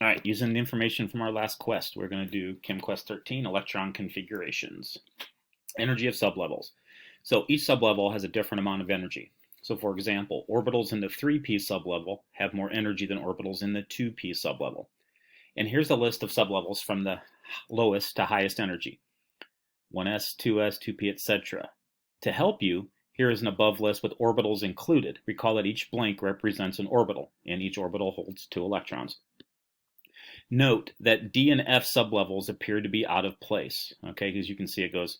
All right, using the information from our last quest, we're going to do Chem Quest 13, Electron Configurations. Energy of sublevels. So each sublevel has a different amount of energy. So for example, orbitals in the 3p sublevel have more energy than orbitals in the 2p sublevel. And here's a list of sublevels from the lowest to highest energy. 1s, 2s, 2p, etc. To help you, here is an above list with orbitals included. Recall that each blank represents an orbital, and each orbital holds 2 electrons. Note that D and F sublevels appear to be out of place, okay, because you can see it goes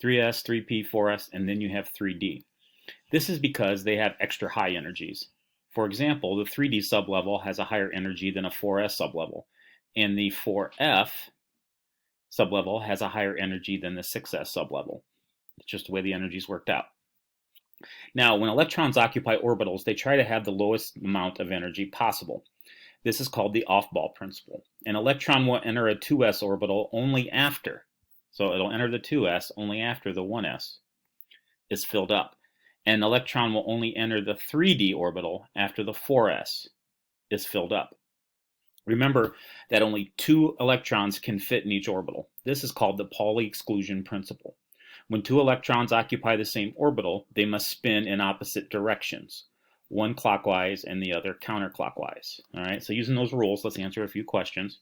3s, 3p, 4s, and then you have 3d. This is because they have extra high energies. For example, the 3d sublevel has a higher energy than a 4s sublevel, and the 4f sublevel has a higher energy than the 6s sublevel. It's just the way the energies worked out. Now, when electrons occupy orbitals, they try to have the lowest amount of energy possible. This is called the off-ball principle. An electron will enter a 2s orbital only after, so it'll enter the 2s only after the 1s is filled up. And an electron will only enter the 3d orbital after the 4s is filled up. Remember that only 2 electrons can fit in each orbital. This is called the Pauli exclusion principle. When 2 electrons occupy the same orbital, they must spin in opposite directions. One clockwise and the other counterclockwise. All right, so using those rules, let's answer a few questions.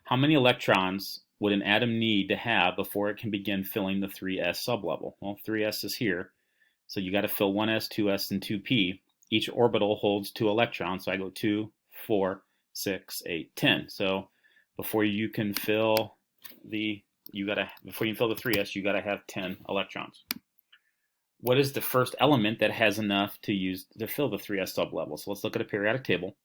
How many electrons would an atom need to have before it can begin filling the 3s sublevel? Well, 3s is here, so you got to fill 1s, 2s, and 2p. Each orbital holds 2 electrons, so I go 2, 4, 6, 8, 10. So before you can fill the 3s, you got to have 10 electrons. What is the first element that has enough to use to fill the 3s sublevel? So let's look at a periodic table.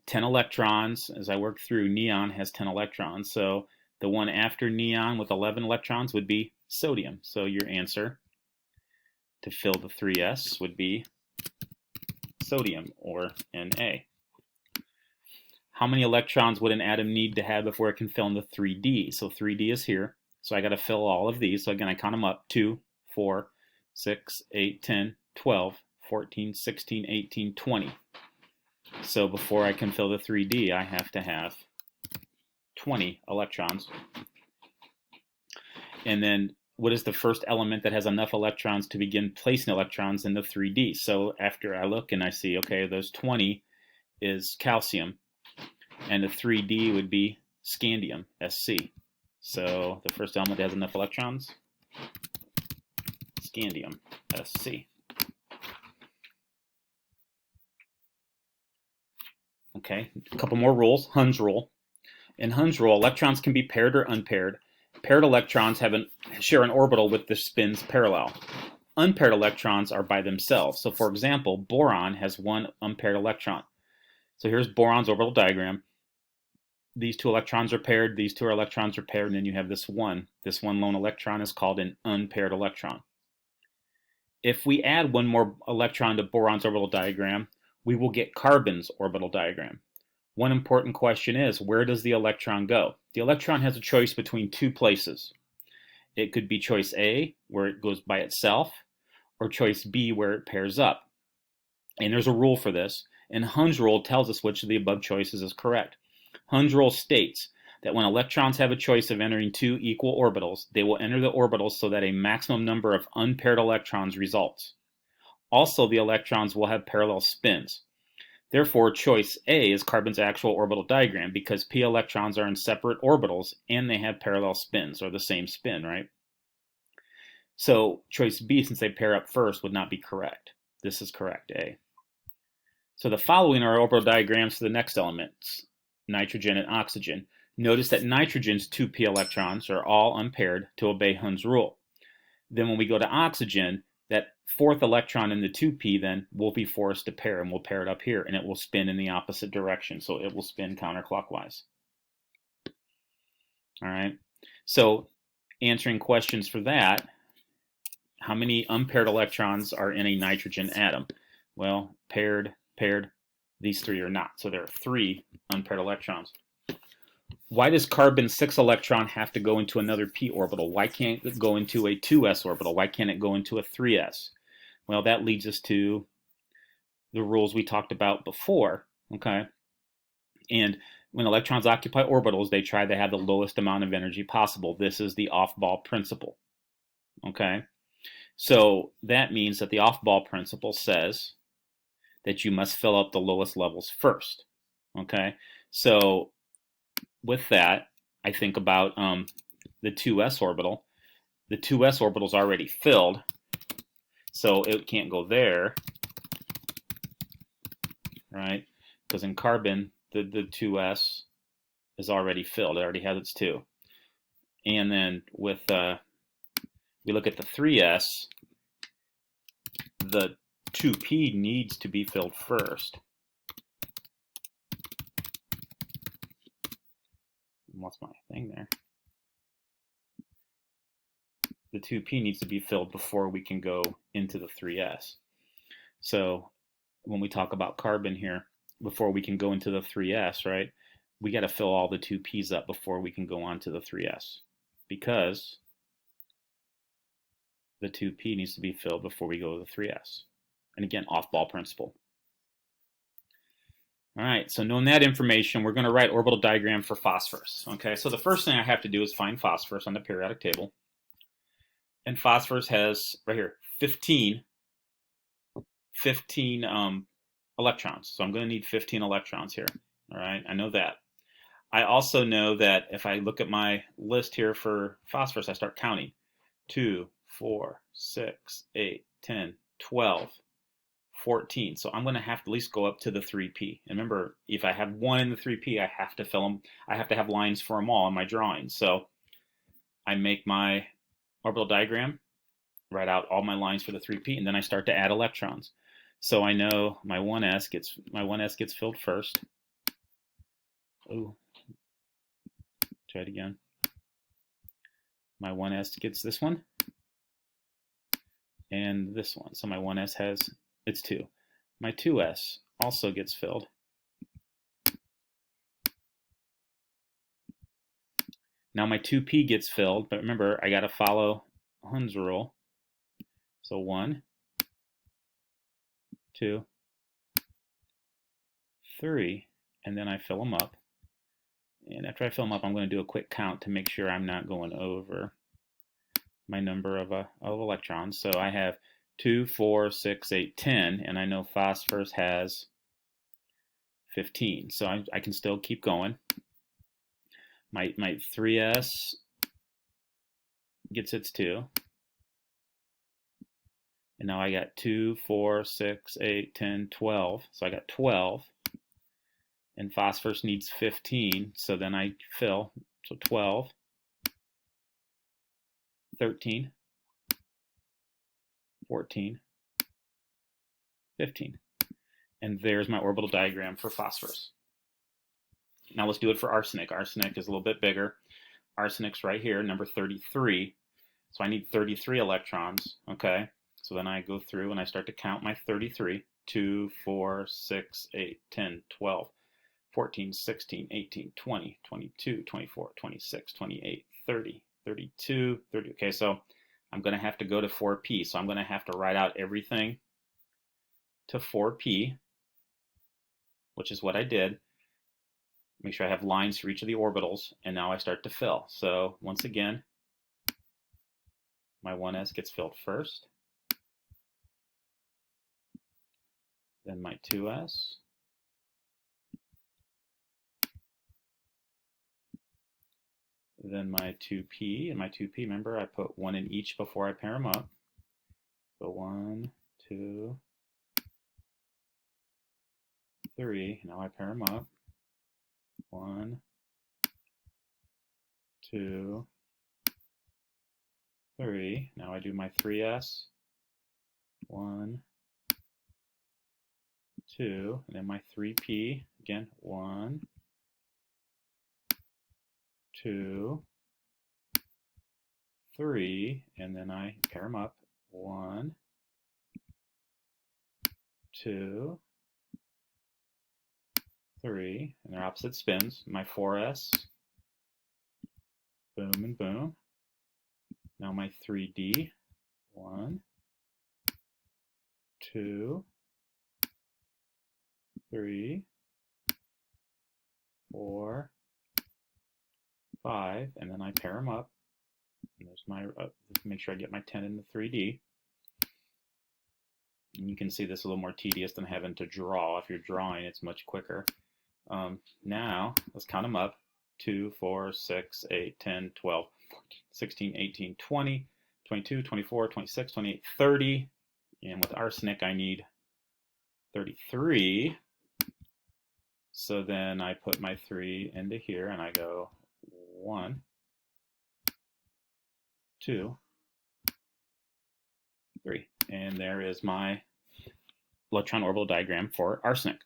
10 electrons. As I work through, neon has 10 electrons. So the one after neon with 11 electrons would be sodium. So your answer to fill the 3s would be sodium, or Na. How many electrons would an atom need to have before it can fill in the 3d? So 3d is here. So I got to fill all of these. So again, I count them up. 2, 4, 6, 8, 10, 12, 14, 16, 18, 20. So before I can fill the 3d, I have to have 20 electrons. And then what is the first element that has enough electrons to begin placing electrons in the 3d? So after I look and I see, okay, those 20 is calcium, and the 3d would be scandium, Sc. So the first element that has enough electrons, scandium, Sc. Okay, a couple more rules. Hund's rule. In Hund's rule, electrons can be paired or unpaired. Paired electrons share an orbital with the spins parallel. Unpaired electrons are by themselves. So for example, boron has one unpaired electron. So here's boron's orbital diagram. These 2 electrons are paired, these 2 electrons are paired, and then you have this one. This one lone electron is called an unpaired electron. If we add one more electron to boron's orbital diagram, we will get carbon's orbital diagram. One important question is, where does the electron go? The electron has a choice between 2 places. It could be choice A, where it goes by itself, or choice B, where it pairs up. And there's a rule for this, and Hund's rule tells us which of the above choices is correct. Hund's rule states that when electrons have a choice of entering 2 equal orbitals, they will enter the orbitals so that a maximum number of unpaired electrons results. Also, the electrons will have parallel spins. Therefore, choice A is carbon's actual orbital diagram because p electrons are in separate orbitals and they have parallel spins, or the same spin, right? So choice B, since they pair up first, would not be correct. This is correct, A. So the following are orbital diagrams for the next elements, nitrogen and oxygen. Notice that nitrogen's 2p electrons are all unpaired to obey Hund's rule. Then when we go to oxygen, that 4th electron in the 2p then will be forced to pair, and we'll pair it up here, and it will spin in the opposite direction, so it will spin counterclockwise. All right, so answering questions for that, how many unpaired electrons are in a nitrogen atom? Well, paired, these 3 are not, so there are 3 unpaired electrons. Why does carbon's 6 electron have to go into another p orbital? Why can't it go into a 2s orbital? Why can't it go into a 3s? Well, that leads us to the rules we talked about before, okay? And when electrons occupy orbitals, they try to have the lowest amount of energy possible. This is the off-ball principle. Okay? So that means that the off-ball principle says that you must fill up the lowest levels first. Okay? So with that, I think about the 2s orbital. The 2s orbital is already filled, so it can't go there, right? Because in carbon, the 2s is already filled. It already has its 2. And then with, we look at the 3s, the 2p needs to be filled first. What's my thing there? The 2p needs to be filled before we can go into the 3s. So when we talk about carbon here, before we can go into the 3s, right, we got to fill all the 2p's up before we can go on to the 3s, because the 2p needs to be filled before we go to the 3s. And again, off-ball principle. All right, so knowing that information, we're going to write orbital diagram for phosphorus. Okay, so the first thing I have to do is find phosphorus on the periodic table. And phosphorus has, right here, 15 electrons. So I'm going to need 15 electrons here. All right, I know that. I also know that if I look at my list here for phosphorus, I start counting. 2, 4, 6, 8, 10, 12, 14. So I'm going to have to at least go up to the 3p. And remember, if I have one in the 3p, I have to fill them. I have to have lines for them all in my drawing. So I make my orbital diagram, write out all my lines for the 3p, and then I start to add electrons. So I know my 1s gets filled first. Oh, try it again. My 1s gets this one and this one. So my 1s has its 2. My 2s also gets filled. Now my 2p gets filled, but remember, I got to follow Hund's rule. So 1, 2, 3, and then I fill them up. And after I fill them up, I'm going to do a quick count to make sure I'm not going over my number of electrons. So I have 2, 4, 6, 8, 10, and I know phosphorus has 15. So I can still keep going. My 3s gets its 2. And now I got 2, 4, 6, 8, 10, 12. So I got 12. And phosphorus needs 15. So then I fill. So 12, 13, 14, 15. And there's my orbital diagram for phosphorus. Now let's do it for arsenic. Arsenic is a little bit bigger. Arsenic's right here, number 33. So I need 33 electrons, okay? So then I go through and I start to count my 33. 2, 4, 6, 8, 10, 12, 14, 16, 18, 20, 22, 24, 26, 28, 30, 32, 30. Okay, so I'm going to have to go to 4p. So I'm going to have to write out everything to 4p, which is what I did. Make sure I have lines for each of the orbitals, and now I start to fill. So once again, my 1s gets filled first, then my 2s, then my 2p, and my 2p, remember I put one in each before I pair them up. So 1, 2, 3, now I pair them up. 1, 2, 3, now I do my 3s. 1, 2, and then my 3p, again, 1, 2, 3, and then I pair them up. 1, 2, 3, and they're opposite spins. My 4s, boom and boom. Now my 3d, 1, 2, 3, 4, 5, and then I pair them up. And there's my, let's make sure I get my 10 in the 3D. And you can see this is a little more tedious than having to draw. If you're drawing, it's much quicker. Now, let's count them up. 2, 4, 6, 8, 10, 12, 14, 16, 18, 20, 22, 24, 26, 28, 30. And with arsenic, I need 33. So then I put my 3 into here, and I go 1, 2, 3. And there is my electron orbital diagram for arsenic.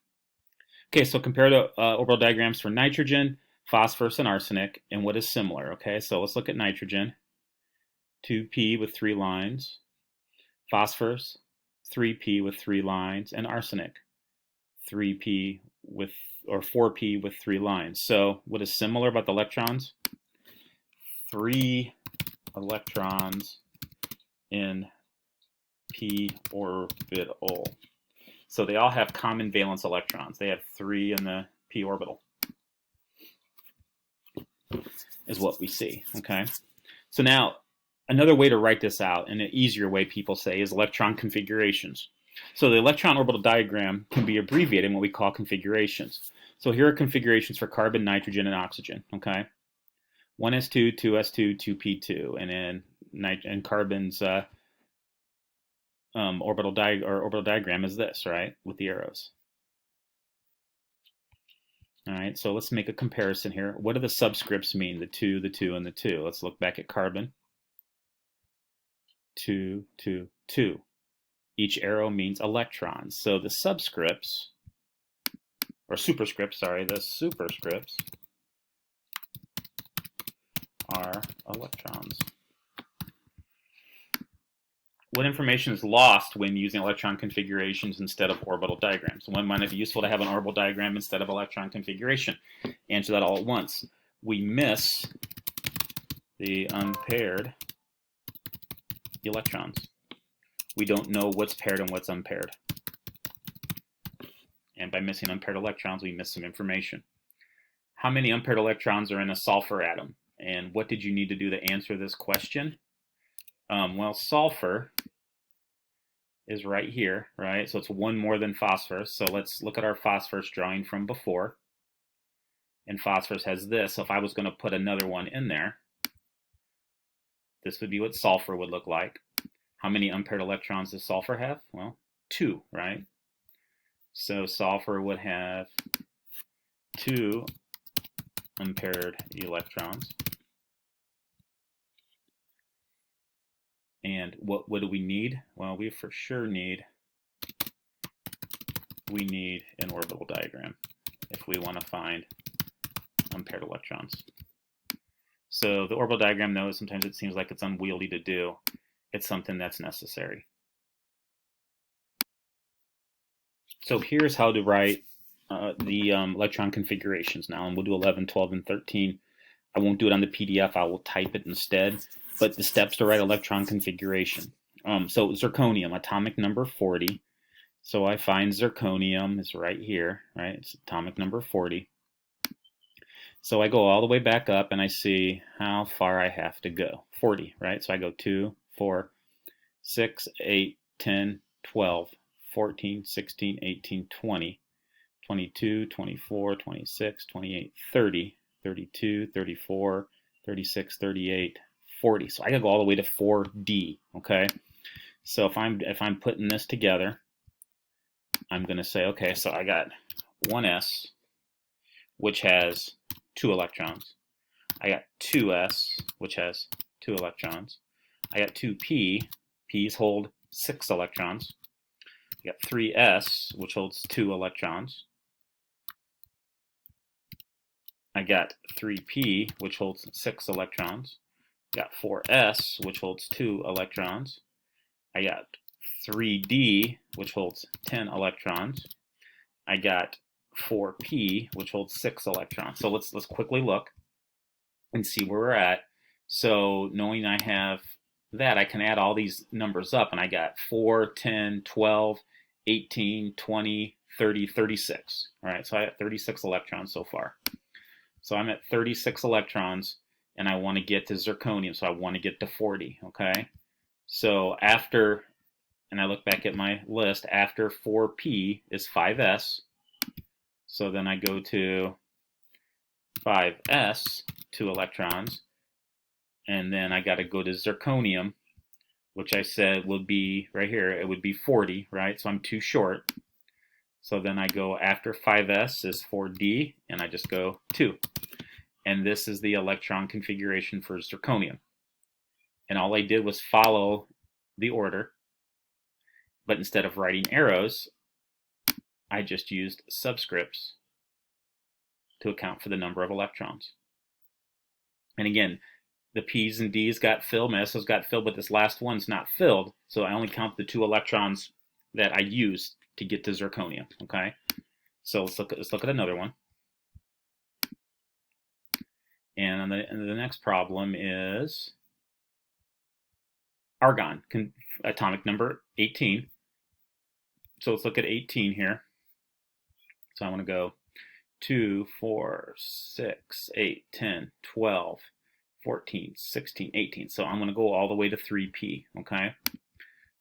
Okay, so compare the orbital diagrams for nitrogen, phosphorus, and arsenic, and what is similar. Okay, so let's look at nitrogen. 2p with 3 lines, phosphorus, 3p with 3 lines, and arsenic, 3p with, or 4p with 3 lines. So what is similar about the electrons? 3 electrons in p orbital. So they all have common valence electrons. They have 3 in the p orbital, is what we see. Okay. So now another way to write this out, and an easier way people say, is electron configurations. So the electron orbital diagram can be abbreviated in what we call configurations. So here are configurations for carbon, nitrogen, and oxygen. Okay. 1s2, 2s2, 2p2, and then carbon's orbital diagram is this, right, with the arrows. All right, so let's make a comparison here. What do the subscripts mean? The 2, the 2, and the 2. Let's look back at carbon. 2, 2, 2. Each arrow means electrons. So the subscripts, or superscripts, sorry, the superscripts are electrons. What information is lost when using electron configurations instead of orbital diagrams? When might it be useful to have an orbital diagram instead of electron configuration? Answer that all at once. We miss the unpaired electrons. We don't know what's paired and what's unpaired. And by missing unpaired electrons, we miss some information. How many unpaired electrons are in a sulfur atom? And what did you need to do to answer this question? Well, sulfur is right here, right? So it's 1 more than phosphorus. So let's look at our phosphorus drawing from before. And phosphorus has this. So if I was going to put another one in there, this would be what sulfur would look like. How many unpaired electrons does sulfur have? Well, 2, right? So sulfur would have 2 unpaired electrons. And what do we need? Well, we for sure need an orbital diagram if we want to find unpaired electrons. So the orbital diagram, though, sometimes it seems like it's unwieldy to do. It's something that's necessary. So here's how to write the electron configurations now, and we'll do 11, 12, and 13. I won't do it on the PDF. I will type it instead. But the steps to write electron configuration. So zirconium, atomic number 40. So I find zirconium is right here, right? It's atomic number 40. So I go all the way back up and I see how far I have to go. 40, right? So I go 2, 4, 6, 8, 10, 12, 14, 16, 18, 20, 22, 24, 26, 28, 30, 32, 34, 36, 38, 40. So I gotta go all the way to 4D. Okay. So if I'm putting this together, I'm gonna say, okay, so I got 1s, which has 2 electrons. I got 2s, which has 2 electrons. I got 2p. P's hold 6 electrons. I got 3s, which holds 2 electrons. I got 3p, which holds 6 electrons. Got 4s, which holds 2 electrons. I got 3d, which holds 10 electrons. I got 4p, which holds 6 electrons. So let's quickly look and see where we're at. So knowing I have that, I can add all these numbers up, and I got 4, 10, 12, 18, 20, 30, 36. All right, so I got 36 electrons so far. So I'm at 36 electrons, and I want to get to zirconium, so I want to get to 40, okay? So after, and I look back at my list, after 4p is 5s, so then I go to 5s, 2 electrons, and then I got to go to zirconium, which I said would be, right here, it would be 40, right? So I'm too short. So then I go after 5s is 4d, and I just go 2. And this is the electron configuration for zirconium. And all I did was follow the order, but instead of writing arrows, I just used subscripts to account for the number of electrons. And again, the P's and D's got filled, my S's got filled, but this last one's not filled, so I only count the 2 electrons that I used to get to zirconium, okay? So let's look at another one. And the next problem is argon, atomic number 18. So let's look at 18 here. So I want to go 2, 4, 6, 8, 10, 12, 14, 16, 18. So I'm going to go all the way to 3p, okay?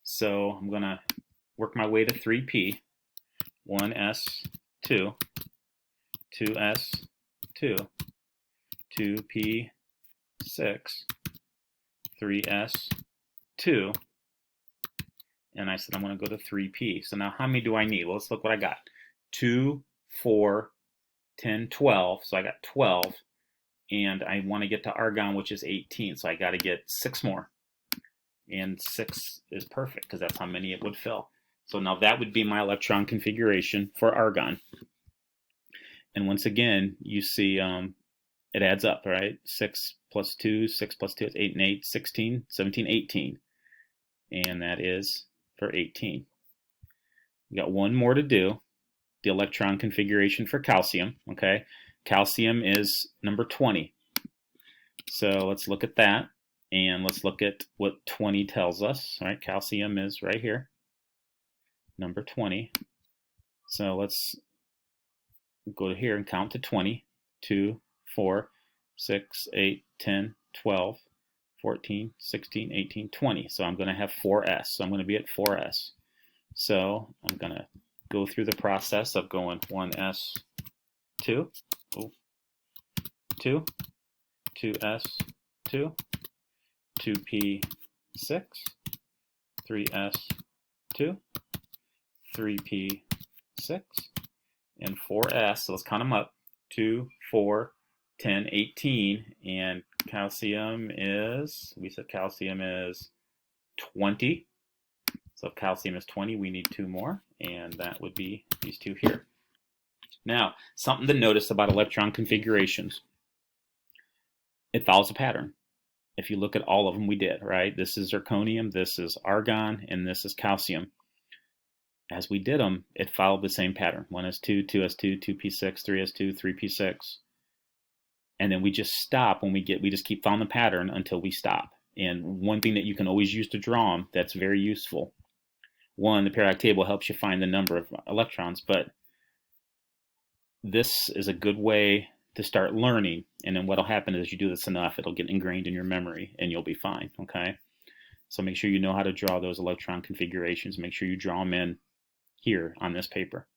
So I'm going to work my way to 3p. 1s, 2, 2s, 2, 2p, 6, 3s, 2, and I said I'm going to go to 3p. So now how many do I need? Well, let's look what I got. 2, 4, 10, 12. So I got 12, and I want to get to argon, which is 18. So I got to get 6 more, and 6 is perfect because that's how many it would fill. So now that would be my electron configuration for argon. And once again, you see it adds up, right? 6 plus 2, 6 plus 2 is 8 and 8, 16, 17, 18. And that is for 18. We got one more to do, the electron configuration for calcium, okay? Calcium is number 20. So let's look at that, and let's look at what 20 tells us, right? Calcium is right here, number 20. So let's go to here and count to 20. 2, 4, 6, 8, 10, 12, 14, 16, 18, 20. So I'm going to have 4s. So I'm going to be at 4s. So I'm going to go through the process of going 1s, 2, 2, 2s, 2, 2p, 6, 3s, 2, 3p, 6, and 4s. So let's count them up. 2, 4, 10, 18, and calcium is, we said calcium is 20. So if calcium is 20, we need 2 more, and that would be these 2 here. Now, something to notice about electron configurations. It follows a pattern. If you look at all of them we did, right? This is zirconium, this is argon, and this is calcium. As we did them, it followed the same pattern. 1s2, 2s2, 2p6, 3s2, 3p6. And then we just stop when we just keep following the pattern until we stop. And one thing that you can always use to draw them that's very useful. One, the periodic table helps you find the number of electrons, but this is a good way to start learning. And then what'll happen is you do this enough, it'll get ingrained in your memory and you'll be fine, okay? So make sure you know how to draw those electron configurations. Make sure you draw them in here on this paper.